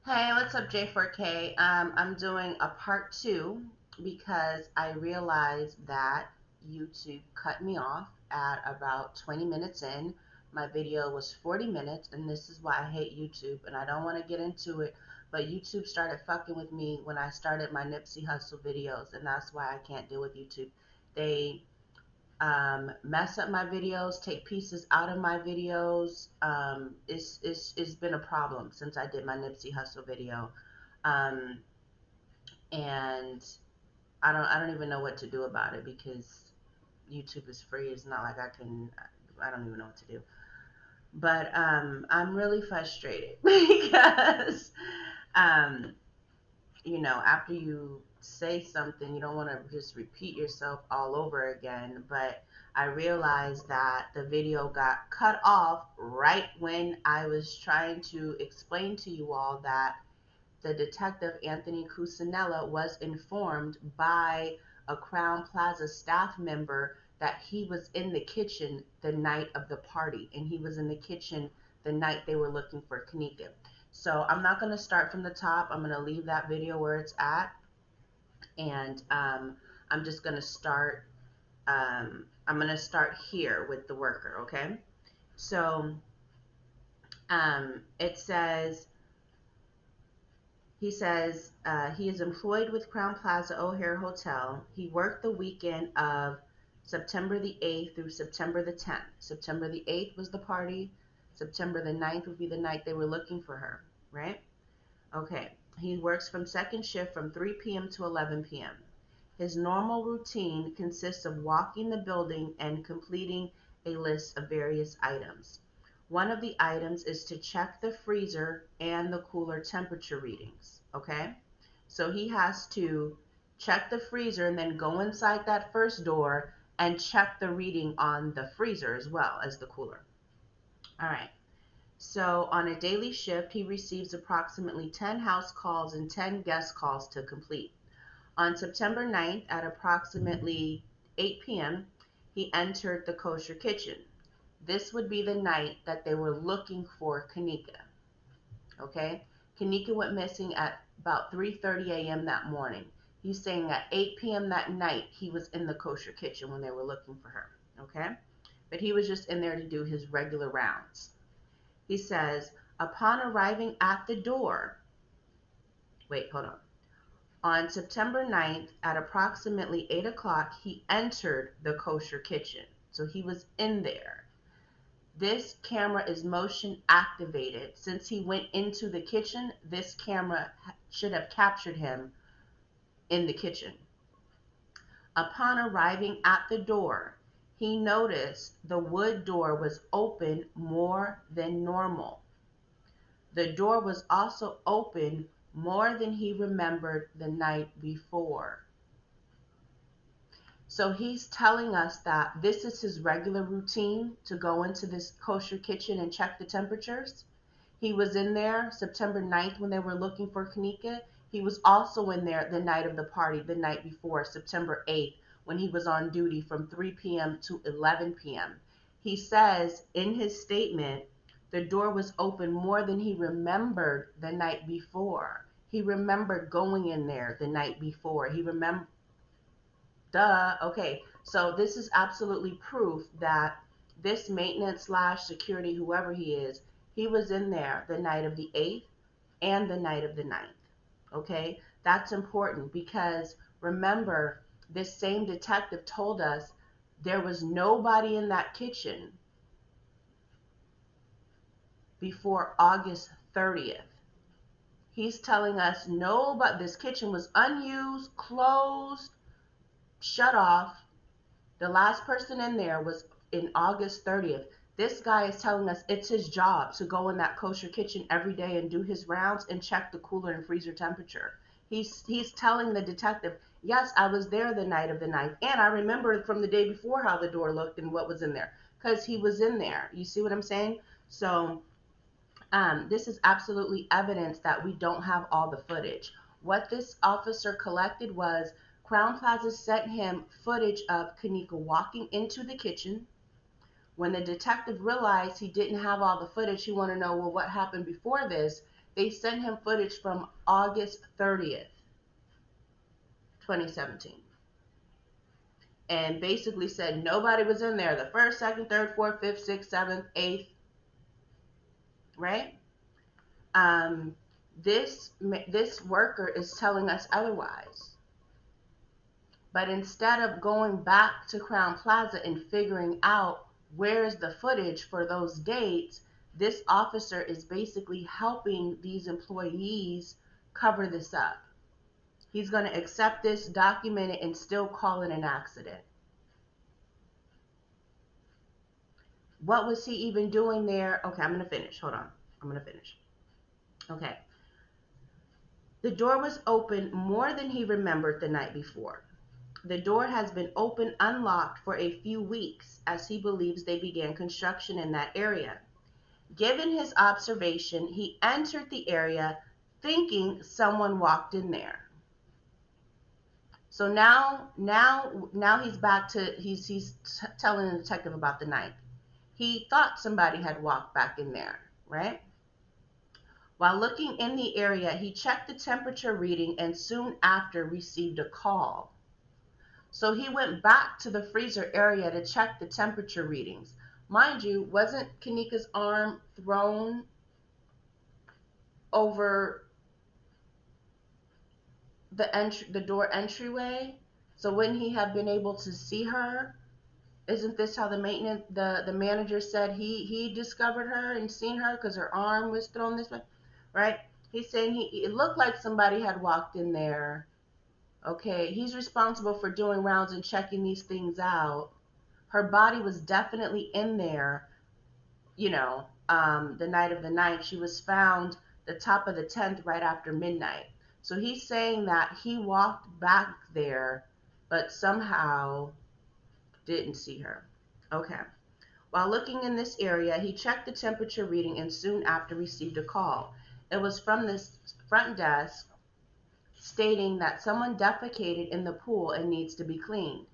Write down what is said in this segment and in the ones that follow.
Hey, what's up, J4K? I'm doing a part two because I realized that YouTube cut me off at about 20 minutes in. My video was 40 minutes, and this is why I hate YouTube, and I don't want to get into it, but YouTube started fucking with me when I started my Nipsey Hussle videos, and that's why I can't deal with YouTube. They mess up my videos, take pieces out of my videos. It's been a problem since I did my Nipsey Hussle video. Um, and I don't even know what to do about it because YouTube is free. It's not like I don't even know what to do. But I'm really frustrated because um, after you say something, you don't want to just repeat yourself all over again. But I realized that the video got cut off right when I was trying to explain to you all that the detective Anthony Cucinella was informed by a Crown Plaza staff member that he was in the kitchen the night of the party, and he was in the kitchen the night they were looking for Kanika. So I'm not going to start from the top. I'm going to leave that video where it's at, and I'm just going to start. I'm going to start here with the worker. Okay. So it says he is employed with Crown Plaza O'Hare Hotel. He worked the weekend of September the 8th through September the 10th. September the 8th was the party. September the 9th would be the night they were looking for her, right? Okay. He works from second shift from 3 p.m. to 11 p.m. His normal routine consists of walking the building and completing a list of various items. One of the items is to check the freezer and the cooler temperature readings. Okay? So he has to check the freezer and then go inside that first door and check the reading on the freezer as well as the cooler. All right. So on a daily shift, he receives approximately 10 house calls and 10 guest calls to complete. On September 9th at approximately 8 p.m., he entered the kosher kitchen. This would be the night that they were looking for Kanika. Okay? Kanika went missing at about 3:30 a.m. that morning. He's saying at 8 p.m. that night he was in the kosher kitchen when they were looking for her. Okay? But he was just in there to do his regular rounds. He says, upon arriving at the door, wait, hold on. On September 9th at approximately 8 o'clock, he entered the kosher kitchen. So he was in there. This camera is motion activated. Since he went into the kitchen, this camera should have captured him in the kitchen. Upon arriving at the door, he noticed the wood door was open more than normal. The door was also open more than he remembered the night before. So he's telling us that this is his regular routine to go into this kosher kitchen and check the temperatures. He was in there September 9th when they were looking for Kanika. He was also in there the night of the party, the night before, September 8th, when he was on duty from 3 p.m. to 11 p.m. He says in his statement, the door was open more than he remembered the night before. He remembered going in there the night before. He remembered, duh, okay. So this is absolutely proof that this maintenance slash security, whoever he was in there the night of the 8th and the night of the 9th. Okay, that's important because remember, this same detective told us there was nobody in that kitchen before August 30th. He's telling us no, but this kitchen was unused, closed, shut off. The last person in there was in August 30th. This guy is telling us it's his job to go in that kosher kitchen every day and do his rounds and check the cooler and freezer temperature. He's telling the detective, yes, I was there the night of the 9th, and I remember from the day before how the door looked and what was in there, because he was in there. You see what I'm saying? So this is absolutely evidence that we don't have all the footage. What this officer collected was Crown Plaza sent him footage of Kanika walking into the kitchen. When the detective realized he didn't have all the footage, he wanted to know, well, what happened before this? They sent him footage from August 30th, 2017. And basically said nobody was in there the first, second, third, fourth, fifth, sixth, seventh, eighth, right? Um, this worker is telling us otherwise. But instead of going back to Crown Plaza and figuring out where's the footage for those dates, this officer is basically helping these employees cover this up. He's going to accept this, document it, and still call it an accident. What was he even doing there? Okay, I'm going to finish. Hold on. I'm going to finish. Okay. The door was open more than he remembered the night before. The door has been open unlocked for a few weeks, as he believes they began construction in that area. Given his observation, he entered the area thinking someone walked in there. So now he's back to he's telling the detective about the night. He thought somebody had walked back in there, right? While looking in the area, he checked the temperature reading and soon after received a call. So he went back to the freezer area to check the temperature readings. Mind you, wasn't Kanika's arm thrown over the door entryway? So wouldn't he have been able to see her? Isn't this how the manager said he discovered her and seen her because her arm was thrown this way, right? He's saying it looked like somebody had walked in there. Okay, he's responsible for doing rounds and checking these things out. Her body was definitely in there, the night of the 9th. She was found the top of the 10th right after midnight. So he's saying that he walked back there, but somehow didn't see her. Okay. While looking in this area, he checked the temperature reading and soon after received a call. It was from this front desk stating that someone defecated in the pool and needs to be cleaned.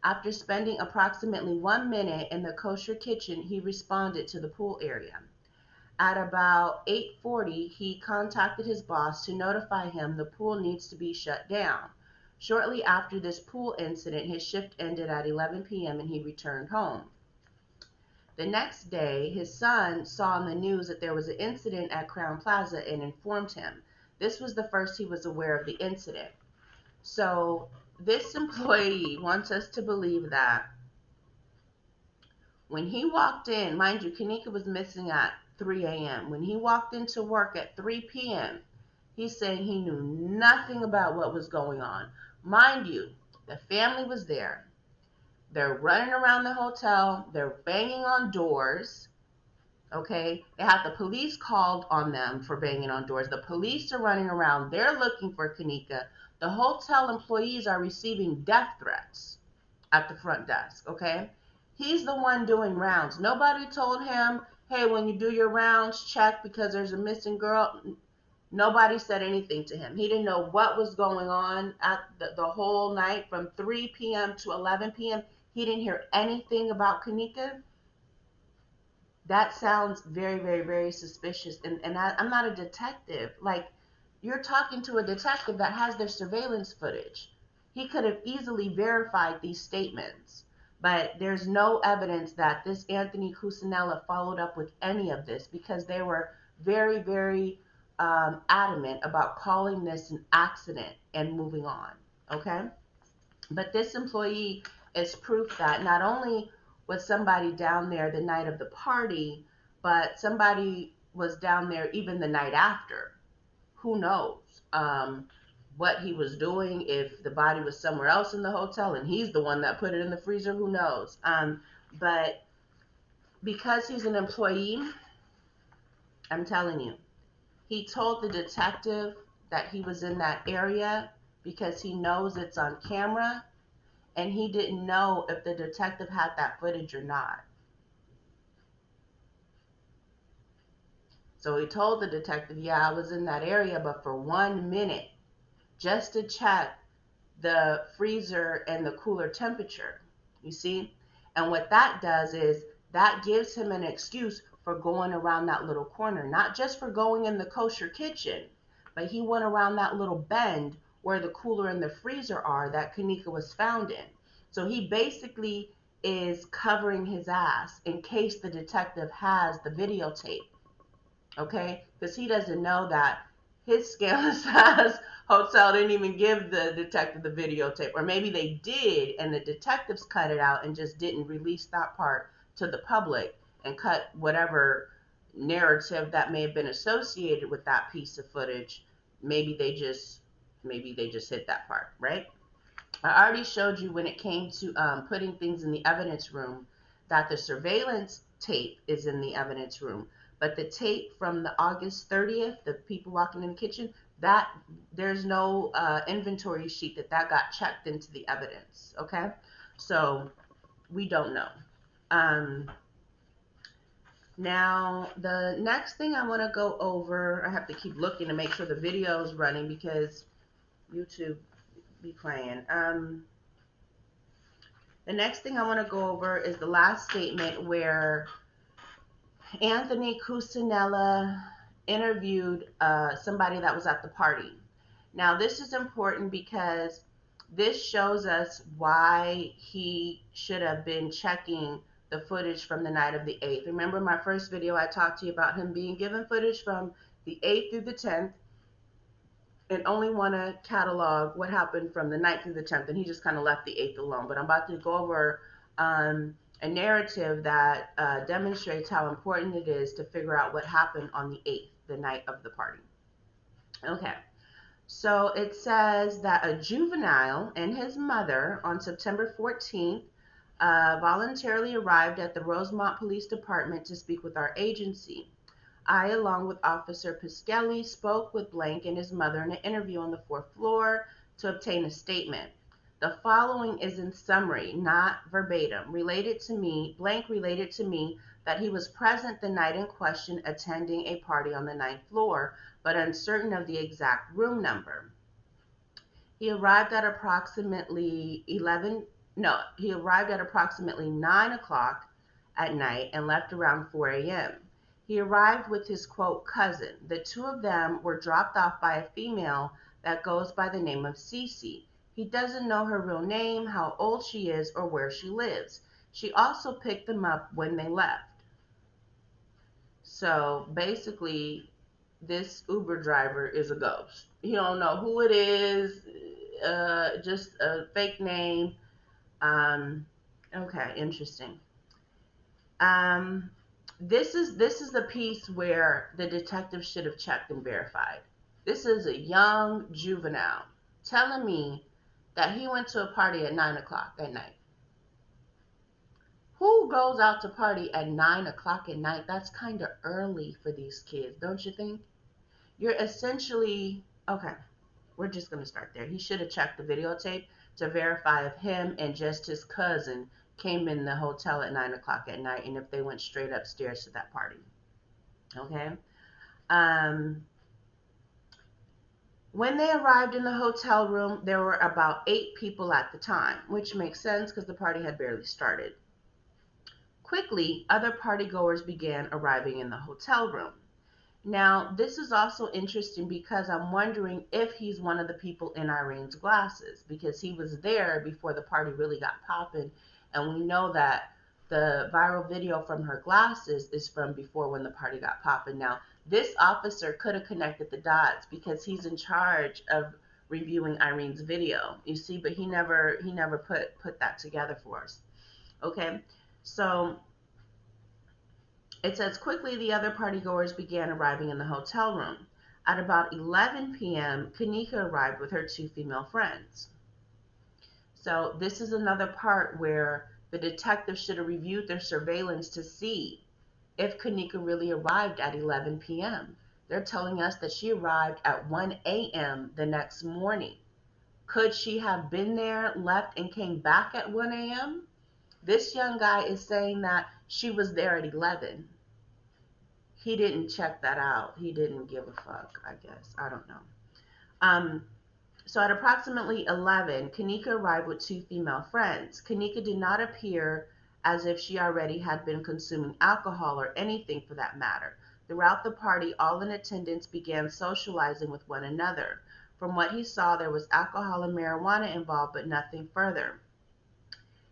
After spending approximately 1 minute in the kosher kitchen, he responded to the pool area. At about 8:40, he contacted his boss to notify him the pool needs to be shut down. Shortly after this pool incident, his shift ended at 11 p.m. and he returned home. The next day, his son saw on the news that there was an incident at Crown Plaza and informed him. This was the first he was aware of the incident. So this employee wants us to believe that when he walked in, mind you, Kanika was missing at 3 a.m. When he walked into work at 3 p.m., he's saying he knew nothing about what was going on. Mind you, the family was there. They're running around the hotel. They're banging on doors. Okay, they have the police called on them for banging on doors. The police are running around. They're looking for Kanika. The hotel employees are receiving death threats at the front desk. Okay, he's the one doing rounds. Nobody told him, hey, when you do your rounds, check because there's a missing girl. Nobody said anything to him. He didn't know what was going on at the whole night from 3 p.m. to 11 p.m. He didn't hear anything about Kanika. That sounds very, very, very suspicious. And I'm not a detective. Like, you're talking to a detective that has their surveillance footage. He could have easily verified these statements. But there's no evidence that this Anthony Cucinella followed up with any of this because they were very, very adamant about calling this an accident and moving on. Okay? But this employee is proof that not only was somebody down there the night of the party, but somebody was down there even the night after. Who knows what he was doing, if the body was somewhere else in the hotel and he's the one that put it in the freezer, who knows. But because he's an employee, I'm telling you, he told the detective that he was in that area because he knows it's on camera. And he didn't know if the detective had that footage or not. So he told the detective, yeah, I was in that area, but for 1 minute, just to check the freezer and the cooler temperature. You see? And what that does is that gives him an excuse for going around that little corner, not just for going in the kosher kitchen, but he went around that little bend where the cooler and the freezer are that Kanika was found in. So he basically is covering his ass in case the detective has the videotape, okay? Because he doesn't know that his scandalous ass hotel didn't even give the detective the videotape, or maybe they did and the detectives cut it out and just didn't release that part to the public and cut whatever narrative that may have been associated with that piece of footage. Maybe they just hit that part, right? I already showed you when it came to putting things in the evidence room that the surveillance tape is in the evidence room, but the tape from the August 30th, the people walking in the kitchen, that there's no inventory sheet that got checked into the evidence. Okay, so we don't know. Now the next thing I want to go over, I have to keep looking to make sure the video is running because YouTube be playing. The next thing I want to go over is the last statement where Anthony Cucinella interviewed somebody that was at the party. Now, this is important because this shows us why he should have been checking the footage from the night of the 8th. Remember my first video, I talked to you about him being given footage from the 8th through the 10th and only want to catalog what happened from the 9th through the 10th, and he just kind of left the 8th alone. But I'm about to go over a narrative that demonstrates how important it is to figure out what happened on the 8th, the night of the party. Okay, so it says that a juvenile and his mother on September 14th voluntarily arrived at the Rosemont Police Department to speak with our agency. I, along with Officer Piskelli, spoke with Blank and his mother in an interview on the 4th floor to obtain a statement. The following is in summary, not verbatim. Blank related to me that he was present the night in question attending a party on the 9th floor, but uncertain of the exact room number. He arrived at approximately 9 o'clock at night and left around 4 a.m. He arrived with his, quote, cousin. The two of them were dropped off by a female that goes by the name of Cece. He doesn't know her real name, how old she is, or where she lives. She also picked them up when they left. So basically, this Uber driver is a ghost. You don't know who it is, just a fake name. Okay, interesting. This is the piece where the detective should have checked and verified. This is a young juvenile telling me that he went to a party at 9 o'clock at night. Who goes out to party at 9 o'clock at night? That's kind of early for these kids, don't you think? You're essentially, okay, we're just going to start there. He should have checked the videotape to verify if him and just his cousin came in the hotel at 9 o'clock at night and if they went straight upstairs to that party. Okay. When they arrived in the hotel room, there were about 8 people at the time, which makes sense because the party had barely started. Quickly, other partygoers began arriving in the hotel room. Now, this is also interesting because I'm wondering if he's one of the people in Irene's glasses, because he was there before the party really got popping, and we know that the viral video from her glasses is from before when the party got popping. Now, this officer could have connected the dots because he's in charge of reviewing Irene's video, you see, but he never put that together for us. Okay, so it says, quickly the other partygoers began arriving in the hotel room. At about 11 p.m., Kanika arrived with her 2 female friends. So this is another part where the detective should have reviewed their surveillance to see if Kanika really arrived at 11 p.m. They're telling us that she arrived at 1 a.m. the next morning. Could she have been there, left, and came back at 1 a.m.? This young guy is saying that she was there at 11. He didn't check that out. He didn't give a fuck, I guess. I don't know. So at approximately 11, Kanika arrived with 2 female friends. Kanika did not appear as if she already had been consuming alcohol or anything for that matter. Throughout the party, all in attendance began socializing with one another. From what he saw, there was alcohol and marijuana involved, but nothing further.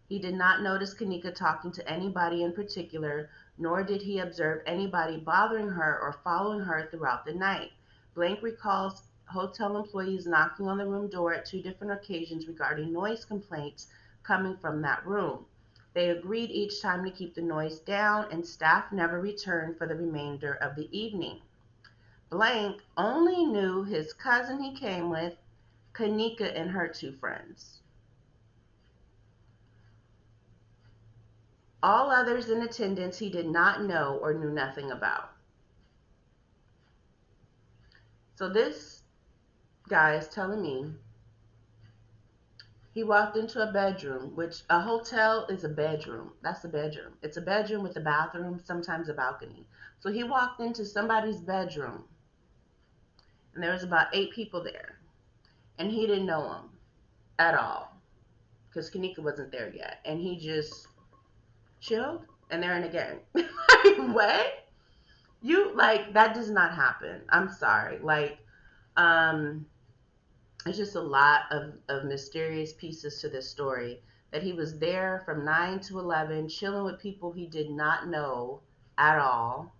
He did not notice Kanika talking to anybody in particular, nor did he observe anybody bothering her or following her throughout the night. Blank recalls hotel employees knocking on the room door at 2 different occasions regarding noise complaints coming from that room. They agreed each time to keep the noise down, and staff never returned for the remainder of the evening. Blank only knew his cousin he came with, Kanika, and her 2 friends. All others in attendance he did not know or knew nothing about. So this guy is telling me he walked into a bedroom, which a hotel is a bedroom. That's a bedroom. It's a bedroom with a bathroom, sometimes a balcony. So he walked into somebody's bedroom, and there was about 8 people there, and he didn't know them at all because Kanika wasn't there yet, and he just chilled, and they're in a gang. Like, what? You, like, that does not happen. I'm sorry. Like, it's just a lot of mysterious pieces to this story. That he was there from 9 to 11, chilling with people he did not know at all.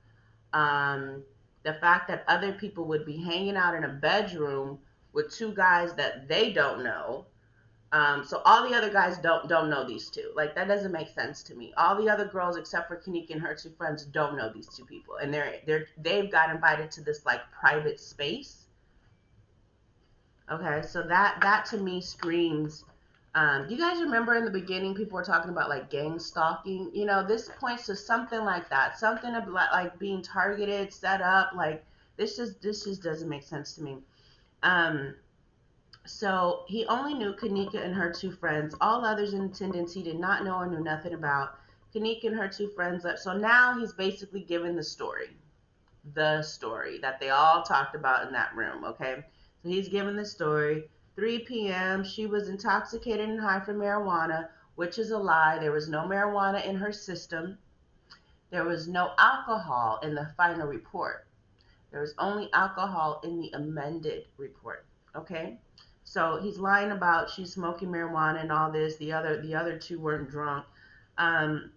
The fact that other people would be hanging out in a bedroom with 2 guys that they don't know. So all the other guys don't know these 2. Like, that doesn't make sense to me. All the other girls except for Kanika and her 2 friends don't know these 2 people, and they've got invited to this like private space. Okay, so that to me screams. Do you guys remember in the beginning people were talking about like gang stalking? You know, this points to something like that, something about like being targeted, set up. Like, this just doesn't make sense to me. So he only knew Kanika and her 2 friends. All others in attendance he did not know or knew nothing about. Kanika and her 2 friends left. So now he's basically given the story that they all talked about in that room. Okay, so he's given the story. 3 p.m. She was intoxicated and high from marijuana, which is a lie. There was no marijuana in her system. There was no alcohol in the final report. There was only alcohol in the amended report. Okay, so he's lying about she's smoking marijuana and all this. The other 2 weren't drunk. Um,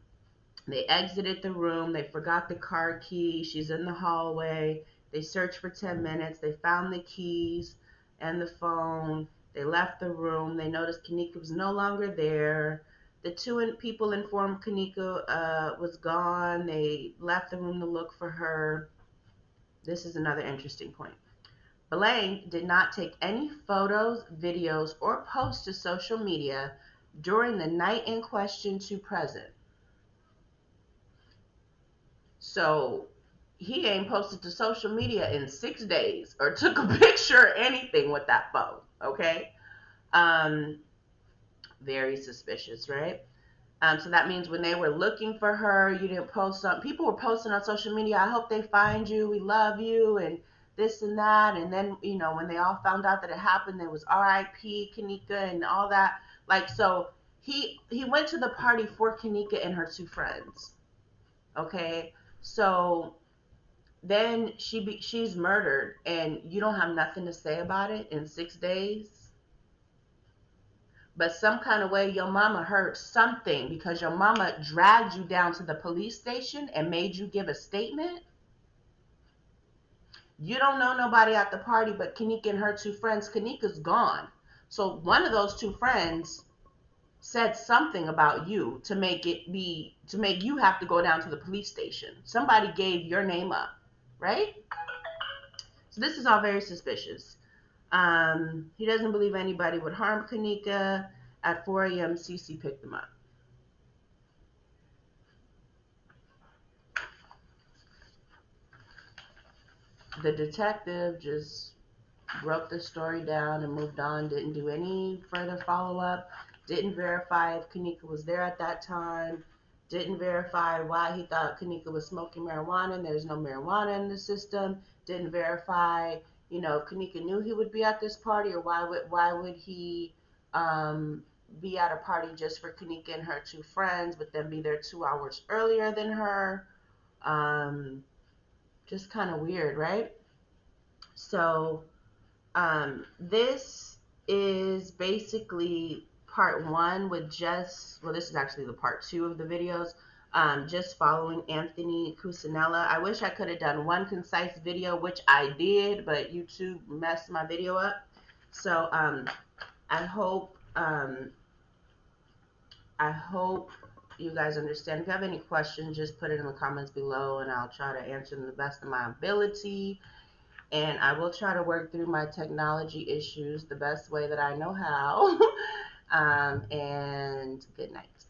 they exited the room. They forgot the car key. She's in the hallway. They searched for 10 minutes. They found the keys and the phone. They left the room. They noticed Kanika was no longer there. The 2 people informed Kanika was gone. They left the room to look for her. This is another interesting point. Blank did not take any photos, videos, or posts to social media during the night in question to present. So he ain't posted to social media in 6 days or took a picture or anything with that phone. Okay. Um, Very suspicious, right? So that means when they were looking for her, you didn't post something. People were posting on social media, I hope they find you, we love you, and this and that. And then, when they all found out that it happened, there was RIP Kanika and all that. Like, so he went to the party for Kanika and her 2 friends. Okay, so then she's murdered, and you don't have nothing to say about it in 6 days. But some kind of way your mama heard something because your mama dragged you down to the police station and made you give a statement. You don't know nobody at the party but Kanika and her 2 friends. Kanika's gone. So one of those 2 friends said something about you to make you have to go down to the police station. Somebody gave your name up, right? So this is all very suspicious. He doesn't believe anybody would harm Kanika. At 4 a.m., Cece picked him up. The detective just wrote the story down and moved on, didn't do any further follow-up, didn't verify if Kanika was there at that time, didn't verify why he thought Kanika was smoking marijuana and there's no marijuana in the system, didn't verify, if Kanika knew he would be at this party, or why would he be at a party just for Kanika and her two friends, but then be there 2 hours earlier than her. Just kind of weird, right? So this is basically part one with just, well, this is actually the part two of the videos, just following Anthony Cucinella. I wish I could have done one concise video, which I did, but YouTube messed my video up. So I hope you guys understand. If you have any questions, just put it in the comments below and I'll try to answer them the best of my ability. And I will try to work through my technology issues the best way that I know how. And good night.